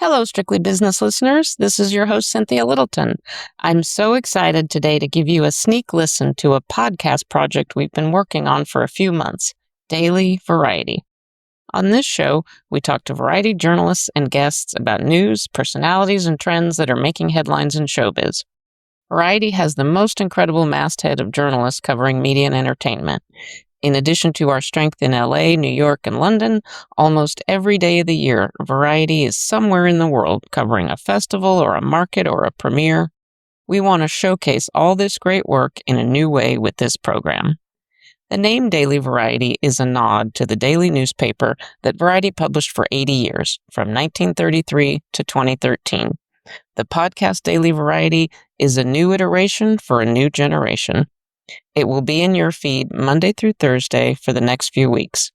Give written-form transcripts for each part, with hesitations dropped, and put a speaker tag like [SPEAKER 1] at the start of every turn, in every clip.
[SPEAKER 1] Hello, Strictly Business listeners. This is your host, Cynthia Littleton. I'm so excited today to give you a sneak listen to a podcast project we've been working on for a few months, Daily Variety. On this show, we talk to variety journalists and guests about news, personalities, and trends that are making headlines in showbiz. Variety has the most incredible masthead of journalists covering media and entertainment. In addition to our strength in LA, New York, and London, almost every day of the year, Variety is somewhere in the world covering a festival or a market or a premiere. We want to showcase all this great work in a new way with this program. The name Daily Variety is a nod to the daily newspaper that Variety published for 80 years, from 1933 to 2013. The podcast Daily Variety is a new iteration for a new generation. It will be in your feed Monday through Thursday for the next few weeks.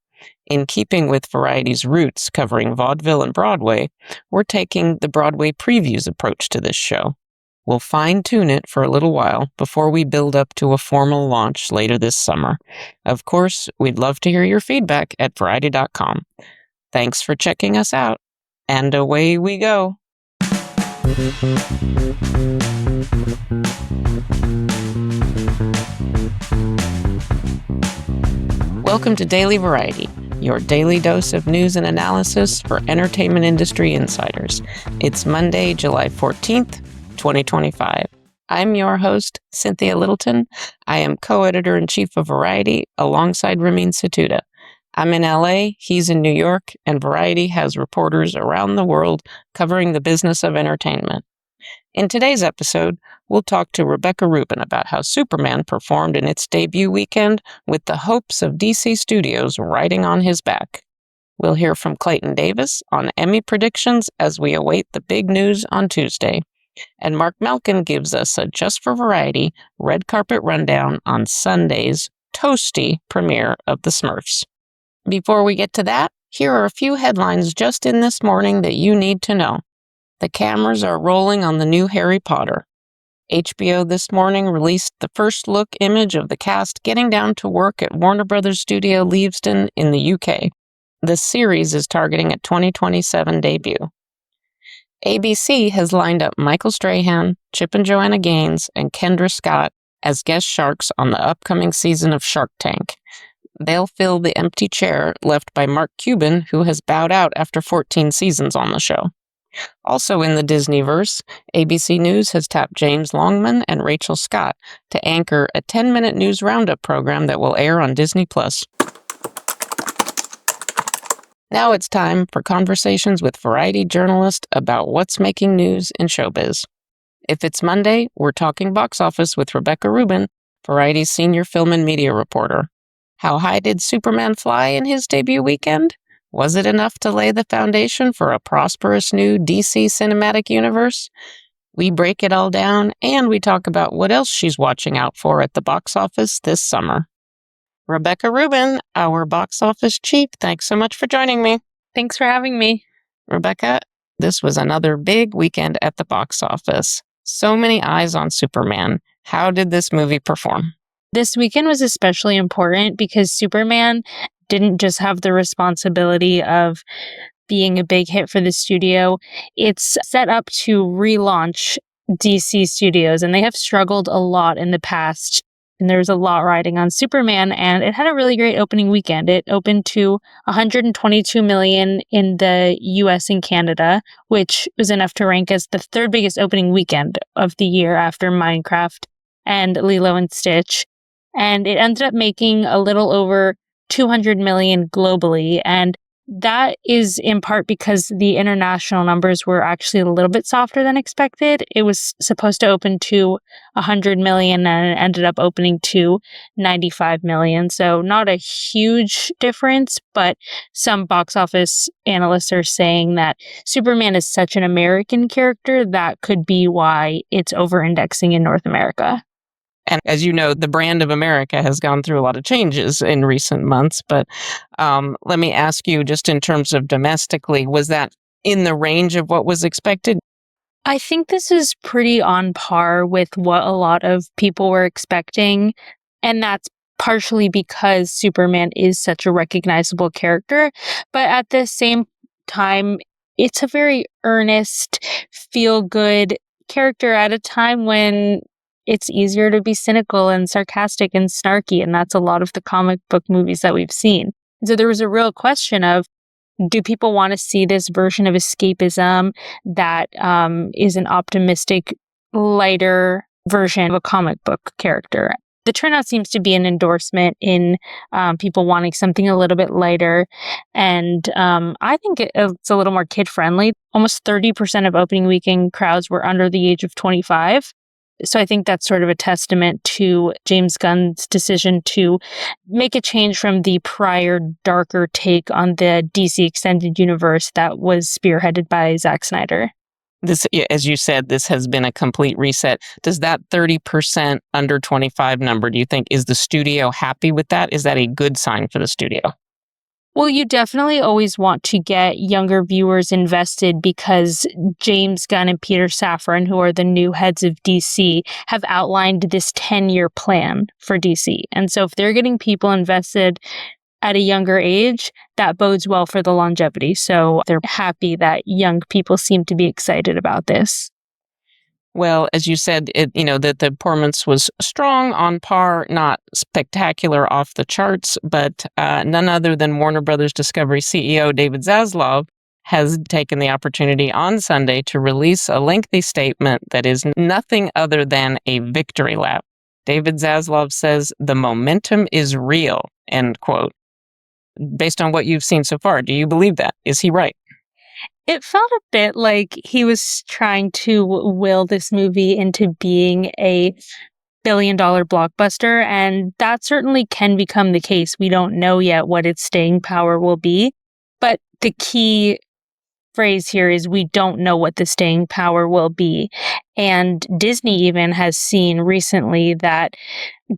[SPEAKER 1] In keeping with Variety's roots covering vaudeville and Broadway, we're taking the Broadway previews approach to this show. We'll fine-tune it for a little while before we build up to a formal launch later this summer. Of course, we'd love to hear your feedback at variety.com. Thanks for checking us out, and away we go. Welcome to Daily Variety, your daily dose of news and analysis for entertainment industry insiders. It's Monday, July 14th, 2025. I'm your host, Cynthia Littleton. I am co-editor-in-chief of Variety alongside Ramin Satuda. I'm in LA, he's in New York, and Variety has reporters around the world covering the business of entertainment. In today's episode, we'll talk to Rebecca Rubin about how Superman performed in its debut weekend with the hopes of DC Studios riding on his back. We'll hear from Clayton Davis on Emmy predictions as we await the big news on Tuesday. And Mark Malkin gives us a Just for Variety red carpet rundown on Sunday's toasty premiere of The Smurfs. Before we get to that, here are a few headlines just in this morning that you need to know. The cameras are rolling on the new Harry Potter. HBO this morning released the first look image of the cast getting down to work at Warner Brothers Studio Leavesden in the UK. The series is targeting a 2027 debut. ABC has lined up Michael Strahan, Chip and Joanna Gaines, and Kendra Scott as guest sharks on the upcoming season of Shark Tank. They'll fill the empty chair left by Mark Cuban, who has bowed out after 14 seasons on the show. Also in the Disneyverse, ABC News has tapped James Longman and Rachel Scott to anchor a 10-minute news roundup program that will air on Disney+. Now it's time for conversations with Variety journalists about what's making news in showbiz. If it's Monday, we're talking box office with Rebecca Rubin, Variety's senior film and media reporter. How high did Superman fly in his debut weekend? Was it enough to lay the foundation for a prosperous new DC cinematic universe? We break it all down, and we talk about what else she's watching out for at the box office this summer. Rebecca Rubin, our box office chief, thanks so much for joining me.
[SPEAKER 2] Thanks for having me.
[SPEAKER 1] Rebecca, this was another big weekend at the box office. So many eyes on Superman. How did this movie perform?
[SPEAKER 2] This weekend was especially important because Superman didn't just have the responsibility of being a big hit for the studio. It's set up to relaunch DC Studios, and they have struggled a lot in the past. And there was a lot riding on Superman, and it had a really great opening weekend. It opened to $122 million in the US and Canada, which was enough to rank as the third biggest opening weekend of the year after Minecraft and Lilo and Stitch. And it ended up making a little over $200 million globally. And that is in part because the international numbers were actually a little bit softer than expected. It was supposed to open to $100 million and it ended up opening to $95 million. So not a huge difference, but some box office analysts are saying that Superman is such an American character that could be why it's over-indexing in North America.
[SPEAKER 1] And as you know, the brand of America has gone through a lot of changes in recent months. But let me ask you, just in terms of domestically, was that in the range of what was expected?
[SPEAKER 2] I think this is pretty on par with what a lot of people were expecting. And that's partially because Superman is such a recognizable character. But at the same time, it's a very earnest, feel-good character at a time when it's easier to be cynical and sarcastic and snarky, and that's a lot of the comic book movies that we've seen. So there was a real question of, do people want to see this version of escapism that is an optimistic, lighter version of a comic book character? The turnout seems to be an endorsement in people wanting something a little bit lighter. And I think it's a little more kid-friendly. Almost 30% of opening weekend crowds were under the age of 25. So I think that's sort of a testament to James Gunn's decision to make a change from the prior darker take on the DC Extended Universe that was spearheaded by Zack Snyder.
[SPEAKER 1] This, as you said, this has been a complete reset. Does that 30% under 25 number, do you think, is the studio happy with that? Is that a good sign for the studio?
[SPEAKER 2] Well, you definitely always want to get younger viewers invested because James Gunn and Peter Safran, who are the new heads of DC, have outlined this 10-year plan for DC. And so if they're getting people invested at a younger age, that bodes well for the longevity. So they're happy that young people seem to be excited about this.
[SPEAKER 1] Well, as you said, that the performance was strong, on par, not spectacular off the charts, but none other than Warner Brothers Discovery CEO David Zaslav has taken the opportunity on Sunday to release a lengthy statement that is nothing other than a victory lap. David Zaslav says, "The momentum is real," end quote. Based on what you've seen so far, do you believe that? Is he right?
[SPEAKER 2] It felt a bit like he was trying to will this movie into being a billion-dollar blockbuster, and that certainly can become the case. We don't know yet what its staying power will be, but the key phrase here is we don't know what the staying power will be. And Disney even has seen recently that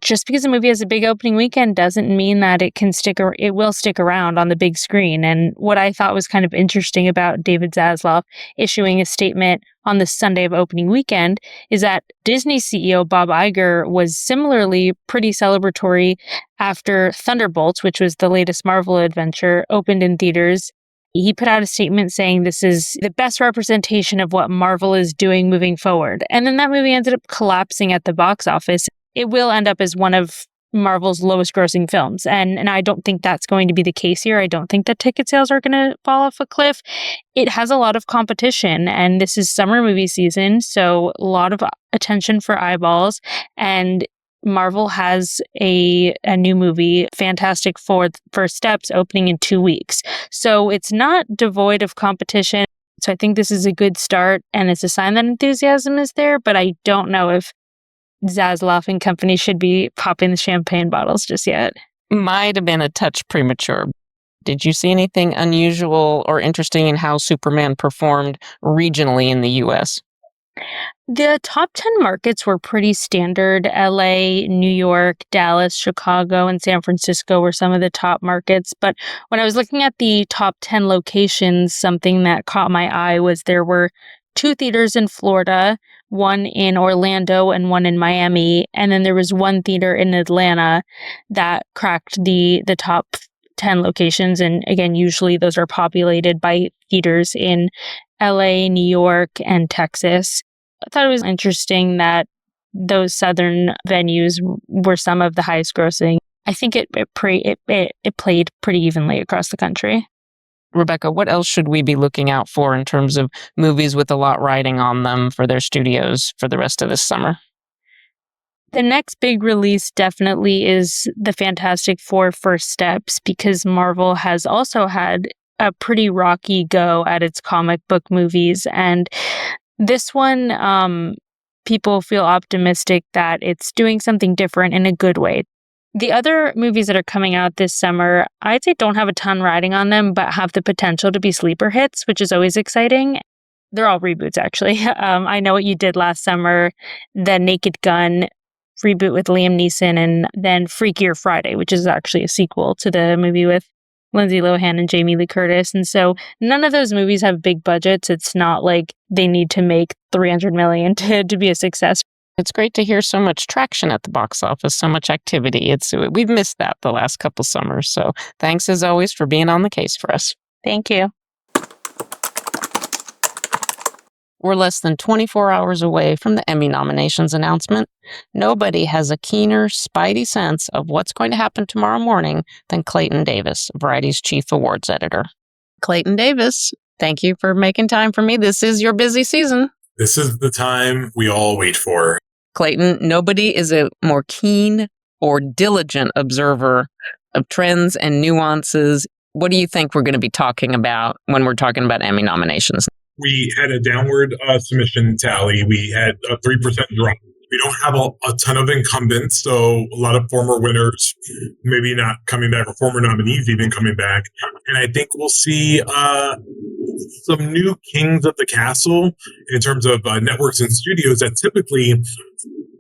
[SPEAKER 2] just because a movie has a big opening weekend doesn't mean that it will stick around on the big screen. And what I thought was kind of interesting about David Zaslav issuing a statement on the Sunday of opening weekend is that Disney CEO Bob Iger was similarly pretty celebratory after Thunderbolts, which was the latest Marvel adventure, opened in theaters. He put out a statement saying this is the best representation of what Marvel is doing moving forward. And then that movie ended up collapsing at the box office. It will end up as one of Marvel's lowest grossing films. And I don't think that's going to be the case here. I don't think that ticket sales are going to fall off a cliff. It has a lot of competition, and this is summer movie season, so a lot of attention for eyeballs. And Marvel has a new movie, Fantastic Four: First Steps, opening in 2 weeks. So it's not devoid of competition. So I think this is a good start, and it's a sign that enthusiasm is there, but I don't know if Zaslav and company should be popping the champagne bottles just yet.
[SPEAKER 1] Might have been a touch premature. Did you see anything unusual or interesting in how Superman performed regionally in the U.S.?
[SPEAKER 2] The top 10 markets were pretty standard. LA, New York, Dallas, Chicago, and San Francisco were some of the top markets. But when I was looking at the top 10 locations, something that caught my eye was there were 2 theaters in Florida, one in Orlando and one in Miami. And then there was 1 theater in Atlanta that cracked the top 10 locations. And again, usually those are populated by theaters in LA, New York, and Texas. I thought it was interesting that those southern venues were some of the highest grossing. I think it played pretty evenly across the country.
[SPEAKER 1] Rebecca, what else should we be looking out for in terms of movies with a lot riding on them for their studios for the rest of this summer?
[SPEAKER 2] The next big release definitely is the Fantastic Four: First Steps, because Marvel has also had a pretty rocky go at its comic book movies. And this one, people feel optimistic that it's doing something different in a good way. The other movies that are coming out this summer, I'd say don't have a ton riding on them, but have the potential to be sleeper hits, which is always exciting. They're all reboots, actually. I Know What You Did Last Summer, the Naked Gun reboot with Liam Neeson, and then Freakier Friday, which is actually a sequel to the movie with Lindsay Lohan and Jamie Lee Curtis. And so none of those movies have big budgets. It's not like they need to make $300 million to be a success.
[SPEAKER 1] It's great to hear so much traction at the box office, so much activity. We've missed that the last couple summers. So thanks as always for being on the case for us.
[SPEAKER 2] Thank you.
[SPEAKER 1] We're less than 24 hours away from the Emmy nominations announcement. Nobody has a keener, spidey sense of what's going to happen tomorrow morning than Clayton Davis, Variety's chief awards editor. Clayton Davis, thank you for making time for me. This is your busy season.
[SPEAKER 3] This is the time we all wait for.
[SPEAKER 1] Clayton, nobody is a more keen or diligent observer of trends and nuances. What do you think we're going to be talking about when we're talking about Emmy nominations?
[SPEAKER 3] We had a downward submission tally. We had a 3% drop. We don't have a ton of incumbents, so a lot of former winners maybe not coming back, or former nominees even coming back. And I think we'll see some new kings of the castle in terms of networks and studios that typically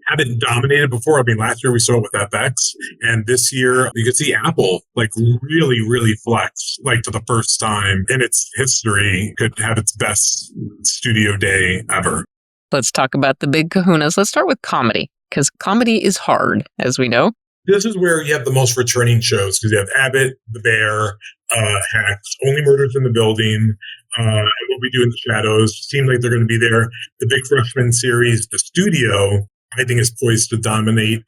[SPEAKER 3] haven't dominated before. I mean, last year we saw it with FX, and this year you could see Apple really flex, for the first time in its history, could have its best studio day ever.
[SPEAKER 1] Let's talk about the big kahunas. Let's start with comedy, because comedy is hard, as we know.
[SPEAKER 3] This is where you have the most returning shows, because you have Abbott, The Bear, Hacks, Only Murders in the Building, and What We Do in the Shadows. Seem like they're going to be there. The big freshman series, The Studio, I think is poised to dominate.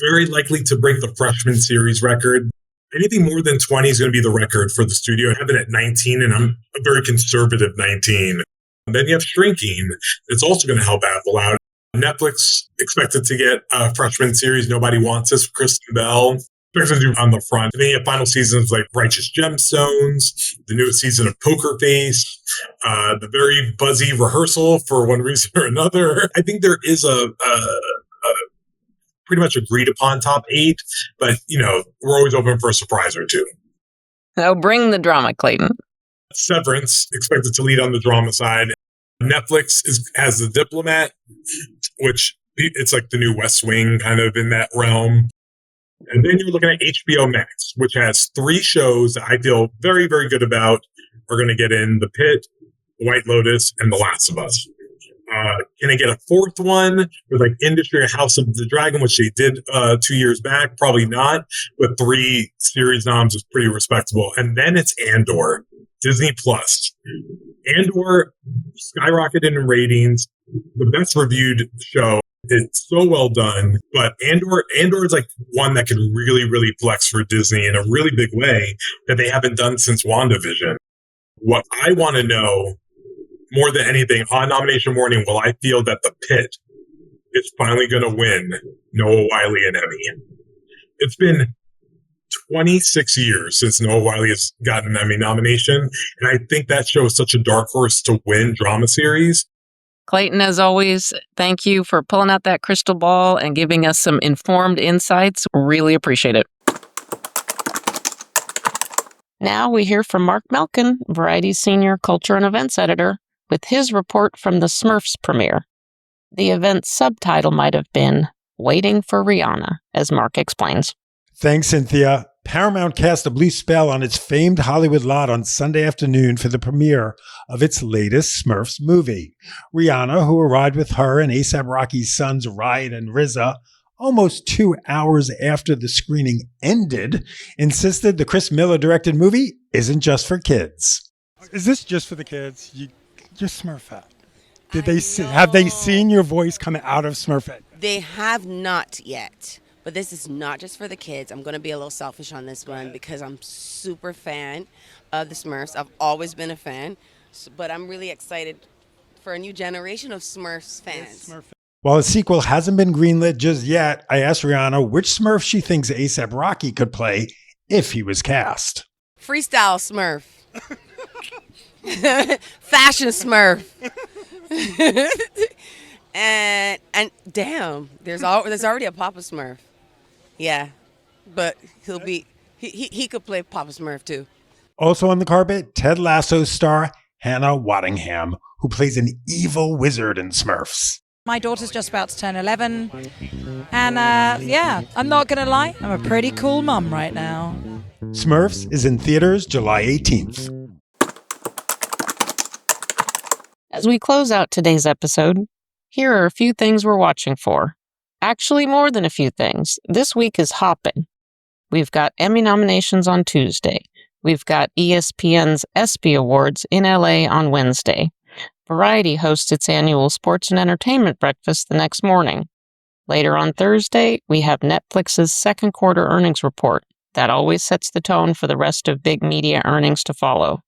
[SPEAKER 3] Very likely to break the freshman series record. Anything more than 20 is going to be the record for The Studio. I have it at 19, and I'm a very conservative 19. And then you have Shrinking. It's also going to help Apple out. Netflix expected to get a freshman series, Nobody Wants Us, Kristen Bell. Expected to do on the front. And then you have final seasons like Righteous Gemstones, the newest season of Poker Face, the very buzzy Rehearsal for one reason or another. I think there is a pretty much agreed upon top 8, but, we're always open for a surprise or two.
[SPEAKER 1] Now bring the drama, Clayton.
[SPEAKER 3] Severance, expected to lead on the drama side. Netflix has The Diplomat, which it's like the new West Wing kind of in that realm. And then you're looking at HBO Max, which has 3 shows that I feel very, very good about. Are going to get in: The Pit, The White Lotus, and The Last of Us. Can I get a 4th one with Industry or House of the Dragon, which they did 2 years back? Probably not, but 3 series noms is pretty respectable. And then it's Andor, Disney Plus. Andor skyrocketed in ratings, the best reviewed show. It's so well done, but Andor is one that could really, really flex for Disney in a really big way that they haven't done since WandaVision. What I want to know more than anything on nomination morning, will I feel that The Pit is finally going to win Noah Wyle an Emmy? It's been 26 years since Noah Wyle has gotten an Emmy nomination, and I think that show is such a dark horse to win drama series.
[SPEAKER 1] Clayton, as always, thank you for pulling out that crystal ball and giving us some informed insights. Really appreciate it. Now we hear from Mark Melkin, Variety's senior culture and events editor, with his report from the Smurfs premiere. The event's subtitle might have been Waiting for Rihanna, as Mark explains.
[SPEAKER 4] Thanks, Cynthia. Paramount cast a blue spell on its famed Hollywood lot on Sunday afternoon for the premiere of its latest Smurfs movie. Rihanna, who arrived with her and A$AP Rocky's sons Riot and RZA almost 2 hours after the screening ended, insisted the Chris Miller-directed movie isn't just for kids.
[SPEAKER 5] Is this just for the kids? You're Smurfette. Have they seen your voice coming out of Smurfette?
[SPEAKER 6] They have not yet. But this is not just for the kids. I'm going to be a little selfish on this one because I'm super fan of the Smurfs. I've always been a fan, but I'm really excited for a new generation of Smurfs fans.
[SPEAKER 4] While a sequel hasn't been greenlit just yet, I asked Rihanna which Smurf she thinks A$AP Rocky could play if he was cast.
[SPEAKER 6] Freestyle Smurf. Fashion Smurf. and damn, there's already a Papa Smurf. Yeah, but he could play Papa Smurf too.
[SPEAKER 4] Also on the carpet, Ted Lasso star Hannah Waddingham, who plays an evil wizard in Smurfs.
[SPEAKER 7] My daughter's just about to turn 11, and I'm not going to lie, I'm a pretty cool mum right now.
[SPEAKER 4] Smurfs is in theaters July 18th.
[SPEAKER 1] As we close out today's episode, here are a few things we're watching for. Actually, more than a few things. This week is hopping. We've got Emmy nominations on Tuesday. We've got ESPN's ESPY Awards in LA on Wednesday. Variety hosts its annual sports and entertainment breakfast the next morning. Later on Thursday, we have Netflix's second quarter earnings report. That always sets the tone for the rest of big media earnings to follow.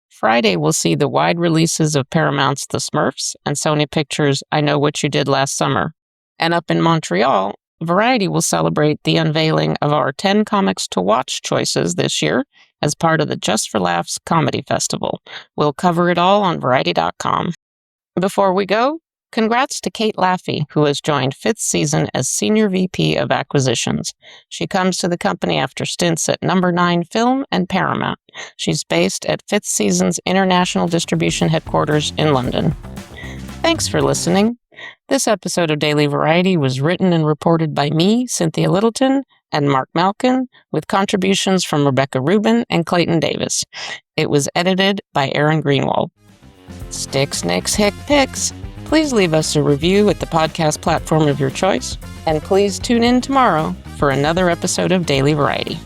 [SPEAKER 1] Friday, we'll see the wide releases of Paramount's The Smurfs and Sony Pictures' I Know What You Did Last Summer. And up in Montreal, Variety will celebrate the unveiling of our 10 comics to watch choices this year as part of the Just for Laughs Comedy Festival. We'll cover it all on Variety.com. Before we go, congrats to Kate Laffey, who has joined 5th season as Senior VP of Acquisitions. She comes to the company after stints at Number 9 Film and Paramount. She's based at 5th season's international distribution headquarters in London. Thanks for listening. This episode of Daily Variety was written and reported by me, Cynthia Littleton, and Mark Malkin, with contributions from Rebecca Rubin and Clayton Davis. It was edited by Aaron Greenwald. Sticks, Nicks, Hick, Picks. Please leave us a review at the podcast platform of your choice, and please tune in tomorrow for another episode of Daily Variety.